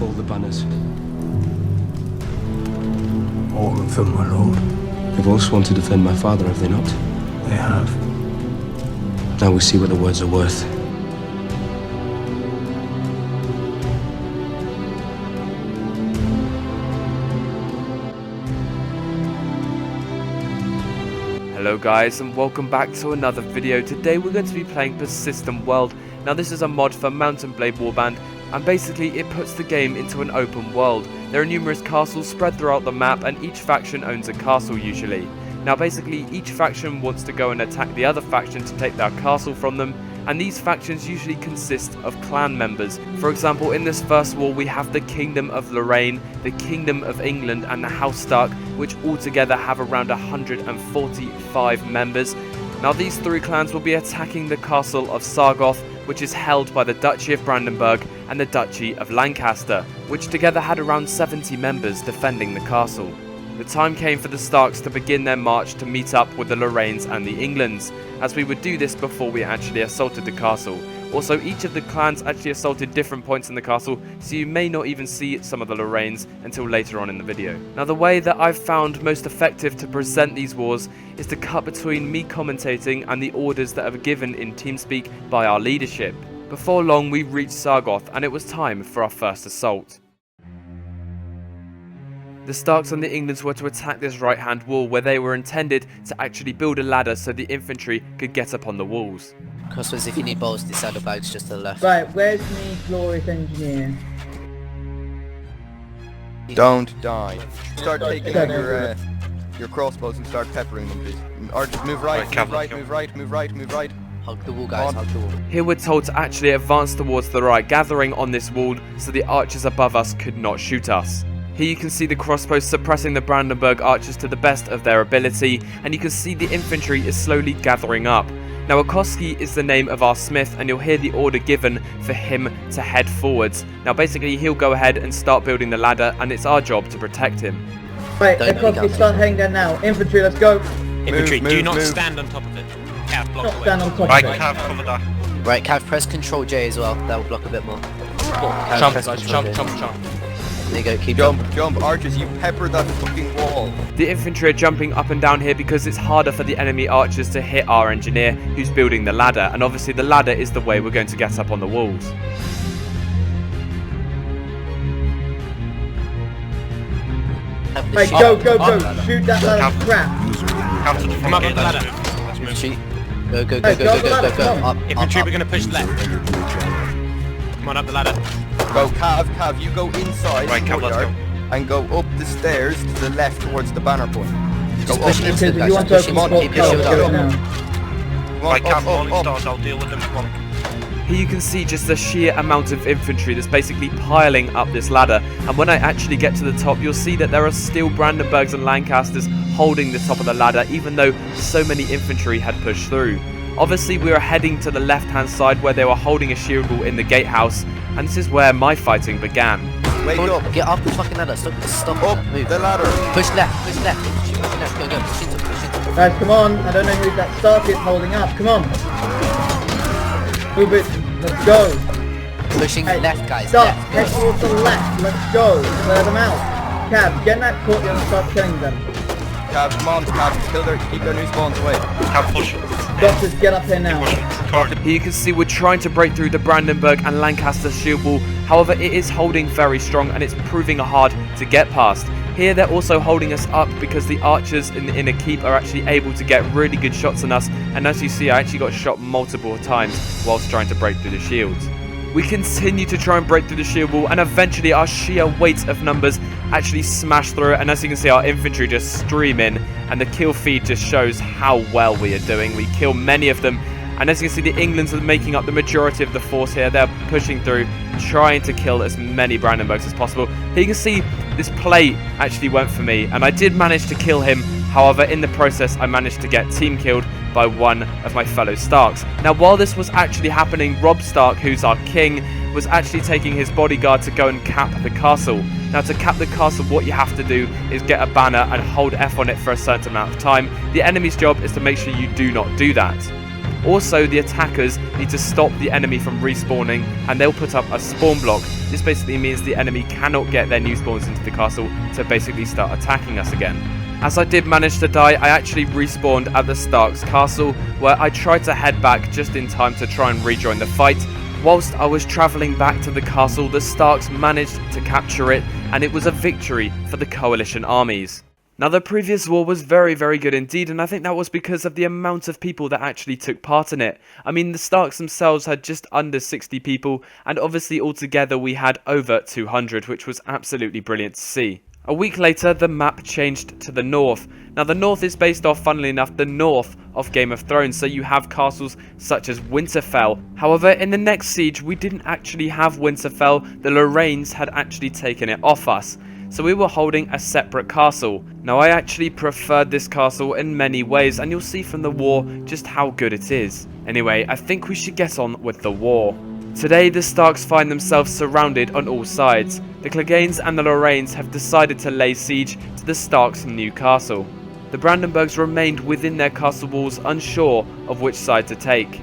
all the banners? All of them, my lord. They've all sworn to defend my father, have they not? They have. Now we see what the words are worth. Hello guys, and welcome back to another video. Today we're going to be playing Persistent World. Now this is a mod for Mountain Blade Warband, and basically it puts the game into an open world. There are numerous castles spread throughout the map, and each faction owns a castle usually. Now basically each faction wants to go and attack the other faction to take their castle from them, and these factions usually consist of clan members. For example, in this first war we have the Kingdom of Lorraine, the Kingdom of England and the House Stark, which altogether have around 145 members. Now these three clans will be attacking the castle of Sargoth, which is held by the Duchy of Brandenburg and the Duchy of Lancaster, which together had around 70 members defending the castle. The time came for the Starks to begin their march to meet up with the Lorraines and the Englands, as we would do this before we actually assaulted the castle. Also, each of the clans actually assaulted different points in the castle, so you may not even see some of the Lorraines until later on in the video. Now the way that I've found most effective to present these wars is to cut between me commentating and the orders that are given in TeamSpeak by our leadership. Before long we reached Sargoth, and it was time for our first assault. The Starks and the Englands were to attack this right hand wall, where they were intended to actually build a ladder so the infantry could get up on the walls. Crossbows, if you need bolts, the saddlebags just to the left. Right, where's me glorious engineer? Don't die. Start taking out your crossbows and start peppering them, please. Or just move right, move right. Hug the wall, guys, hug the wall. Here we're told to actually advance towards the right, gathering on this wall so the archers above us could not shoot us. Here you can see the crossbows suppressing the Brandenburg archers to the best of their ability, and you can see the infantry is slowly gathering up. Now Akoski is the name of our smith, and you'll hear the order given for him to head forwards. Now basically he'll go ahead and start building the ladder, and it's our job to protect him. Right, Akoski, start heading down now. Infantry, let's go. Infantry, move, do not move. Stand on top of it. Cav, block Not the way. stand on top Right, of it. Cav, cover that. Right, Cav, press Control J as well. That will block a bit more. Cav, Jump, press guys, Control J. jump. There you go, keep Jump, archers, you pepper that fucking wall. The infantry are jumping up and down here because it's harder for the enemy archers to hit our engineer who's building the ladder, and obviously the ladder is the way we're going to get up on the walls. Right, go. Shoot that load of crap. Cav to the front. Come up the ladder. Let's move. Infantry. Go. Come on. Infantry, we're going to push left. Come on up the ladder. Go, Cav, you go inside Right, the Cav, let's courtyard go. and go up the stairs to the left towards the banner point. Go Just up. push into Because the you want to guys, open push in, the keep your shield go up. now. Come on, Right, Cav, up. falling stars, I'll deal with them. Come on. Here you can see just the sheer amount of infantry that's basically piling up this ladder, and when I actually get to the top you'll see that there are still Brandenburgs and Lancasters holding the top of the ladder, even though so many infantry had pushed through. Obviously we are heading to the left hand side where they were holding a shield wall in the gatehouse, and this is where my fighting began. Wake Come up. on, get up the fucking ladder, stop Up that, move. the ladder. Push left, push left, go, push into. Guys, come on. I don't know who that Stark is holding up. Come on. Move it. Let's go. Pushing Hey, left, guys, Stark, left, head go. towards the left. Let's go. Clear them out. Cab, get in that courtyard and start killing them. Cav, come on, Cav, keep their new spawns away. Cav, push. Doctors, get up here now. Here you can see we're trying to break through the Brandenburg and Lancaster shield wall, however it is holding very strong and it's proving hard to get past. Here they're also holding us up because the archers in the inner keep are actually able to get really good shots on us, and as you see I actually got shot multiple times whilst trying to break through the shields. We continue to try and break through the shield wall, and eventually our sheer weight of numbers actually smash through it, and as you can see our infantry just stream in, and the kill feed just shows how well we are doing. We kill many of them, and as you can see the Englands are making up the majority of the force here. They're pushing through, trying to kill as many Brandenburgs as possible. Here you can see this plate actually went for me, and I did manage to kill him. However, in the process I managed to get team killed by one of my fellow Starks. Now while this was actually happening, Robb Stark, who's our king, was actually taking his bodyguard to go and cap the castle. Now to cap the castle what you have to do is get a banner and hold F on it for a certain amount of time. The enemy's job is to make sure you do not do that. Also, the attackers need to stop the enemy from respawning, and they'll put up a spawn block. This basically means the enemy cannot get their new spawns into the castle to basically start attacking us again. As I did manage to die, I actually respawned at the Stark's castle, where I tried to head back just in time to try and rejoin the fight. Whilst I was travelling back to the castle, the Starks managed to capture it, and it was a victory for the coalition armies. Now, the previous war was very, very good indeed, and I think that was because of the amount of people that actually took part in it. I mean, the Starks themselves had just under 60 people, and obviously altogether we had over 200, which was absolutely brilliant to see. A week later, the map changed to the north. Now, the north is based off, funnily enough, the north of Game of Thrones, so you have castles such as Winterfell. However, in the next siege, we didn't actually have Winterfell. The Lorraines had actually taken it off us, so we were holding a separate castle. Now, I actually preferred this castle in many ways, and you'll see from the war just how good it is. Anyway, I think we should get on with the war. Today, the Starks find themselves surrounded on all sides. The Cleganes and the Lorraines have decided to lay siege to the Starks' new castle. The Brandenburgs remained within their castle walls, unsure of which side to take.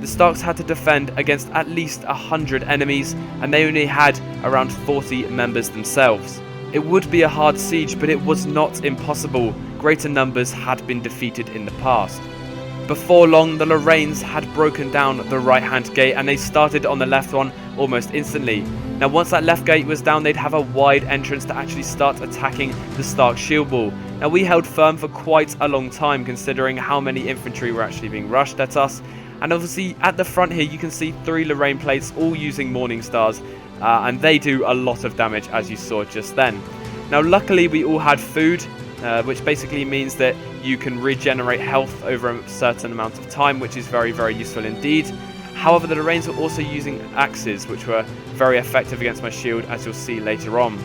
The Starks had to defend against at least 100 enemies, and they only had around 40 members themselves. It would be a hard siege, but it was not impossible. Greater numbers had been defeated in the past. Before long, the Lorraines had broken down the right-hand gate, and they started on the left one almost instantly. Now, once that left gate was down, they'd have a wide entrance to actually start attacking the Stark shield wall. Now, we held firm for quite a long time, considering how many infantry were actually being rushed at us. And obviously, at the front here, you can see 3 Lorraine plates, all using Morning Stars, and they do a lot of damage, as you saw just then. Now, luckily, we all had food, which basically means that you can regenerate health over a certain amount of time, which is very, very useful indeed. However, the Lorraines were also using axes, which were very effective against my shield, as you'll see later on.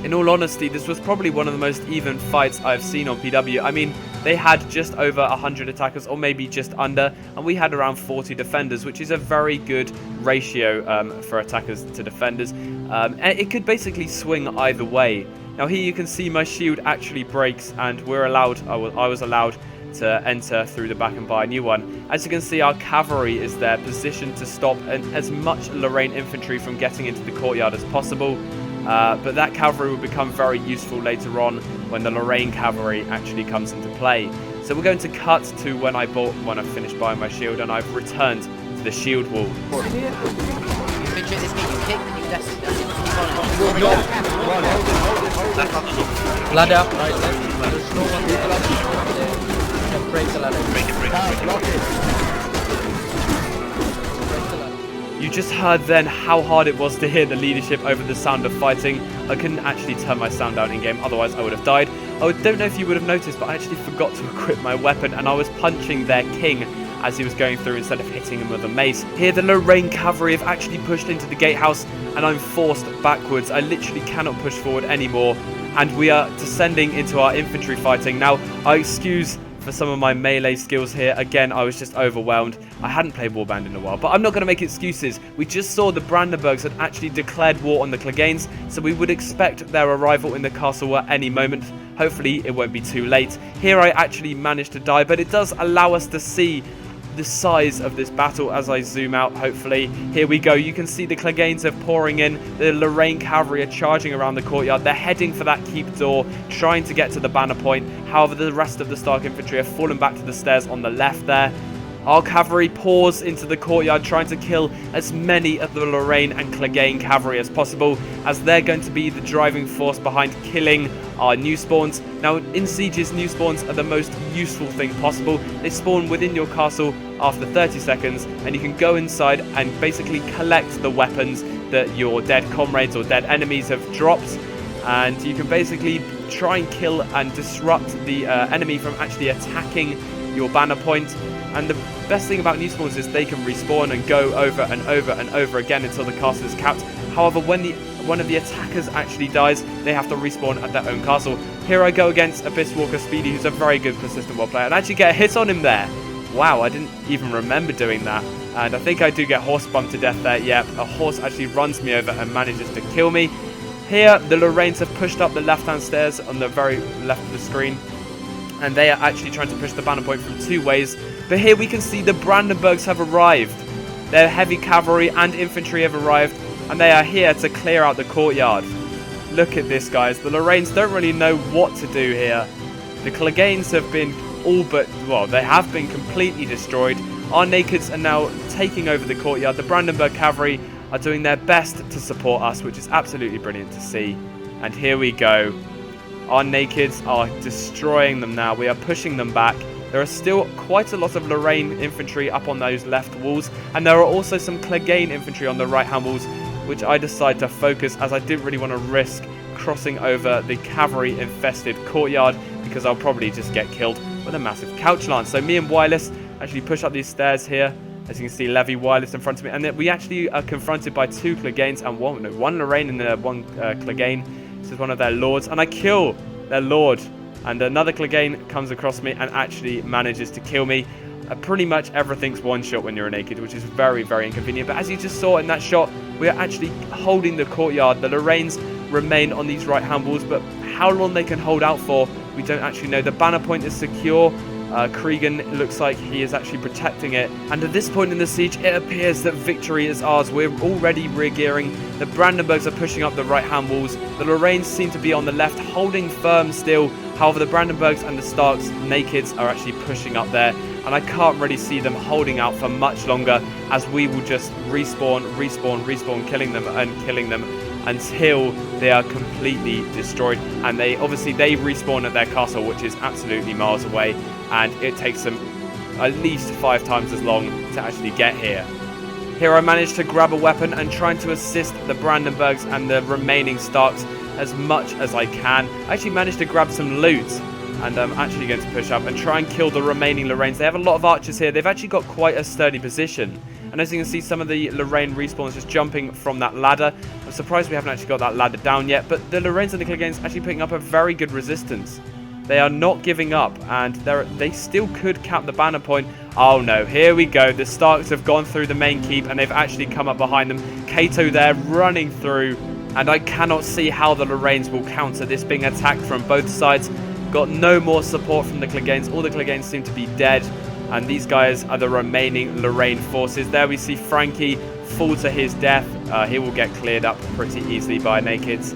In all honesty, this was probably one of the most even fights I've seen on PW. I mean, they had just over 100 attackers, or maybe just under, and we had around 40 defenders, which is a very good ratio for attackers to defenders. And it could basically swing either way. Now, here you can see my shield actually breaks, and I was allowed to enter through the back and buy a new one. As you can see, our cavalry is there, positioned to stop as much Lorraine infantry from getting into the courtyard as possible. But that cavalry will become very useful later on when the Lorraine cavalry actually comes into play. So we're going to cut to when I finished buying my shield, and I've returned to the shield wall. Ladder. Right, there's no one there. Break the ladder. Break the ladder. You just heard then how hard it was to hear the leadership over the sound of fighting. I couldn't actually turn my sound down in game, otherwise I would have died. I don't know if you would have noticed, but I actually forgot to equip my weapon, and I was punching their king as he was going through instead of hitting him with a mace. Here, the Lorraine cavalry have actually pushed into the gatehouse, and I'm forced backwards. I literally cannot push forward anymore, and we are descending into our infantry fighting. Now, I excuse for some of my melee skills here. Again, I was just overwhelmed. I hadn't played Warband in a while, but I'm not going to make excuses. We just saw the Brandenburgs had actually declared war on the Cleganes, so we would expect their arrival in the castle at any moment. Hopefully, it won't be too late. Here, I actually managed to die, but it does allow us to see the size of this battle as I zoom out. Hopefully, here we go. You can see the Cleganes are pouring in. The Lorraine cavalry are charging around the courtyard. They're heading for that keep door, trying to get to the banner point. However, the rest of the Stark infantry have fallen back to the stairs on the left there. Our cavalry pours into the courtyard, trying to kill as many of the Lorraine and Clegane cavalry as possible, as they're going to be the driving force behind killing our new spawns. Now, in sieges, new spawns are the most useful thing possible. They spawn within your castle after 30 seconds, and you can go inside and basically collect the weapons that your dead comrades or dead enemies have dropped, and you can basically try and kill and disrupt the enemy from actually attacking your banner point. And the best thing about new spawns is they can respawn and go over and over and over again until the castle is capped. However, when one of the attackers actually dies, they have to respawn at their own castle. Here I go against Abyss Walker Speedy, who's a very good persistent world player, and actually get a hit on him there. Wow, I didn't even remember doing that. And I think I do get horse bumped to death there. Yep, a horse actually runs me over and manages to kill me. Here, the Lorraines have pushed up the left-hand stairs on the very left of the screen. and they are actually trying to push the banner point from 2 ways. But here we can see the Brandenburgs have arrived. Their heavy cavalry and infantry have arrived, and they are here to clear out the courtyard. Look at this, guys. The Lorraines don't really know what to do here. The Cleganes have been they have been completely destroyed. Our Nakeds are now taking over the courtyard. The Brandenburg cavalry are doing their best to support us, which is absolutely brilliant to see. And here we go. Our Nakeds are destroying them now. We are pushing them back. There are still quite a lot of Lorraine infantry up on those left walls, and there are also some Clegane infantry on the right-hand walls, which I decided to focus as I didn't really want to risk crossing over the cavalry-infested courtyard, because I'll probably just get killed with a massive couch lance. So me and Wireless actually push up these stairs here. As you can see, Levy, Wireless in front of me. And then we actually are confronted by 2 Cleganes and one Lorraine and one Clegane. This is one of their lords. And I kill their lord. And another Clegane comes across me and actually manages to kill me. Pretty much everything's one shot when you're a Naked, which is very, very inconvenient. But as you just saw in that shot, we are actually holding the courtyard. The Lorraines remain on these right-hand walls, but how long they can hold out for, we don't actually know. The banner point is secure. Cregan, it looks like he is actually protecting it. And at this point in the siege, it appears that victory is ours. We're already rear-gearing. The Brandenburgs are pushing up the right-hand walls. The Lorraines seem to be on the left, holding firm still. However, the Brandenburgs and the Starks Nakeds are actually pushing up there. And I can't really see them holding out for much longer, as we will just respawn, killing them until they are completely destroyed. And they respawn at their castle, which is absolutely miles away, and it takes them at least 5 times as long to actually get here. Here I managed to grab a weapon and trying to assist the Brandenburgs and the remaining Starks as much as I can. I actually managed to grab some loot, and I'm actually going to push up and try and kill the remaining Lorraines. They have a lot of archers here. They've actually got quite a sturdy position. And as you can see, some of the Lorraine respawns just jumping from that ladder. I'm surprised we haven't actually got that ladder down yet, but the Lorraines and the Cleganes actually putting up a very good resistance. They are not giving up, and they still could cap the banner point. Oh no, here we go. The Starks have gone through the main keep, and they've actually come up behind them. Kato there running through, and I cannot see how the Lorraines will counter this being attacked from both sides. Got no more support from the Cleganes. All the Cleganes seem to be dead, and these guys are the remaining Lorraine forces. There we see Frankie fall to his death. He will get cleared up pretty easily by Nakeds.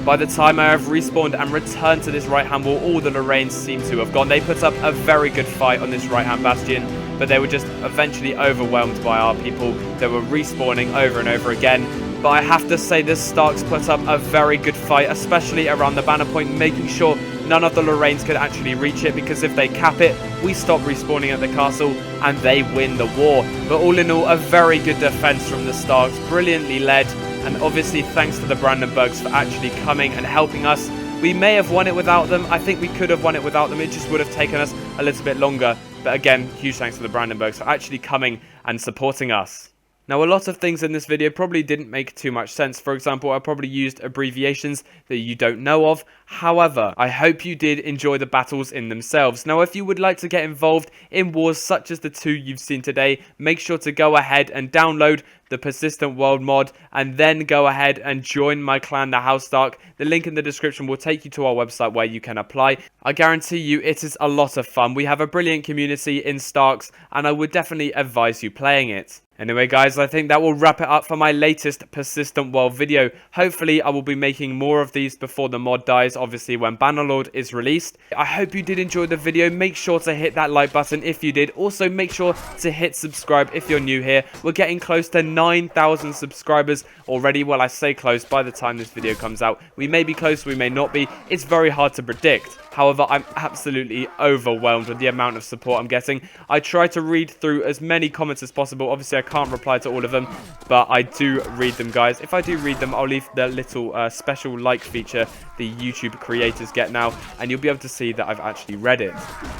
By the time I have respawned and returned to this right-hand wall, all the Lorraines seem to have gone. They put up a very good fight on this right-hand bastion, but they were just eventually overwhelmed by our people. They were respawning over and over again. But I have to say, the Starks put up a very good fight, especially around the banner point, making sure none of the Lorraines could actually reach it, because if they cap it, we stop respawning at the castle and they win the war. But all in all, a very good defense from the Starks, brilliantly led, and obviously thanks to the Brandenburgs for actually coming and helping us. We may have won it without them. I think we could have won it without them. It just would have taken us a little bit longer. But again, huge thanks to the Brandenburgs for actually coming and supporting us. Now, a lot of things in this video probably didn't make too much sense. For example, I probably used abbreviations that you don't know of. However, I hope you did enjoy the battles in themselves. Now, if you would like to get involved in wars such as the 2 you've seen today, make sure to go ahead and download the Persistent World mod, and then go ahead and join my clan, the House Stark. The link in the description will take you to our website where you can apply. I guarantee you it is a lot of fun. We have a brilliant community in Starks, and I would definitely advise you playing it. Anyway guys, I think that will wrap it up for my latest Persistent World video. Hopefully I will be making more of these before the mod dies, obviously when Bannerlord is released. I hope you did enjoy the video. Make sure to hit that like button if you did. Also make sure to hit subscribe if you're new here. We're getting close to 9,000 subscribers already. Well, I say close by the time this video comes out. We may be close, we may not be. It's very hard to predict. However, I'm absolutely overwhelmed with the amount of support I'm getting. I try to read through as many comments as possible. Obviously, I can't reply to all of them, but I do read them, guys. If I do read them, I'll leave the little special like feature the YouTube creators get now, and you'll be able to see that I've actually read it.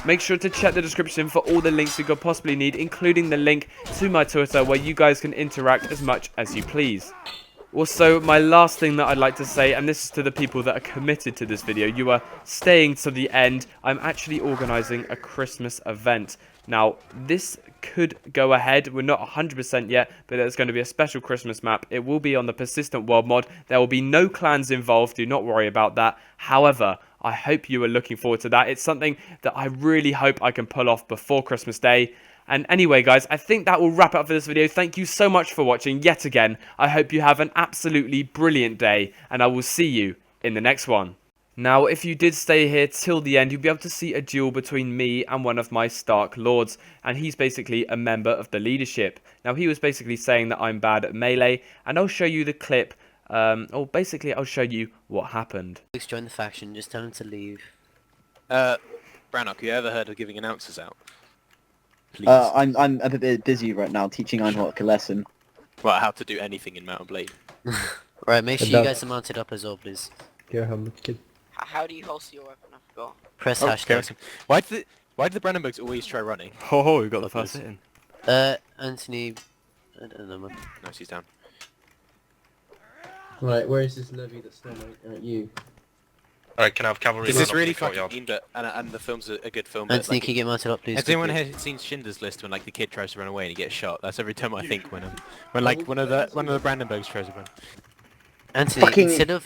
Make sure to check the description for all the links you could possibly need, including the link to my Twitter, where you guys can interact as much as you please. Also, my last thing that I'd like to say, and this is to the people that are committed to this video, you are staying to the end. I'm actually organising a Christmas event. Now, this could go ahead. We're not 100% yet, but there's going to be a special Christmas map. It will be on the Persistent World mod. There will be no clans involved. Do not worry about that. However, I hope you are looking forward to that. It's something that I really hope I can pull off before Christmas Day. And anyway, guys, I think that will wrap it up for this video. Thank you so much for watching yet again. I hope you have an absolutely brilliant day, and I will see you in the next one. Now, if you did stay here till the end, you'll be able to see a duel between me and one of my Stark Lords, and he's basically a member of the leadership. Now, he was basically saying that I'm bad at melee, and I'll show you the clip, or basically I'll show you what happened. Join the faction, just tell him to leave. Brannock, you ever heard of giving announcers out? Please. I'm a bit busy right now teaching Ironhawk a lesson. Well, how to do anything in Mountain Blade. Right, make sure you guys are mounted up as well, please. How do you holster your weapon? I forgot. Press hashtag. Why do the Brandenburgs always try running? Oh, we got the first hit in. Anthony, I don't know, man. No, she's down. Right, where is this levy that's not at you? Alright, can I have cavalry? This is really fucking mean, and the film's a good film. Anthony, like, can you get mounted up, please? has anyone here seen Schindler's List when like the kid tries to run away and he gets shot? That's every time I think when like one of the Brandenburgs tries to run. Anthony, instead of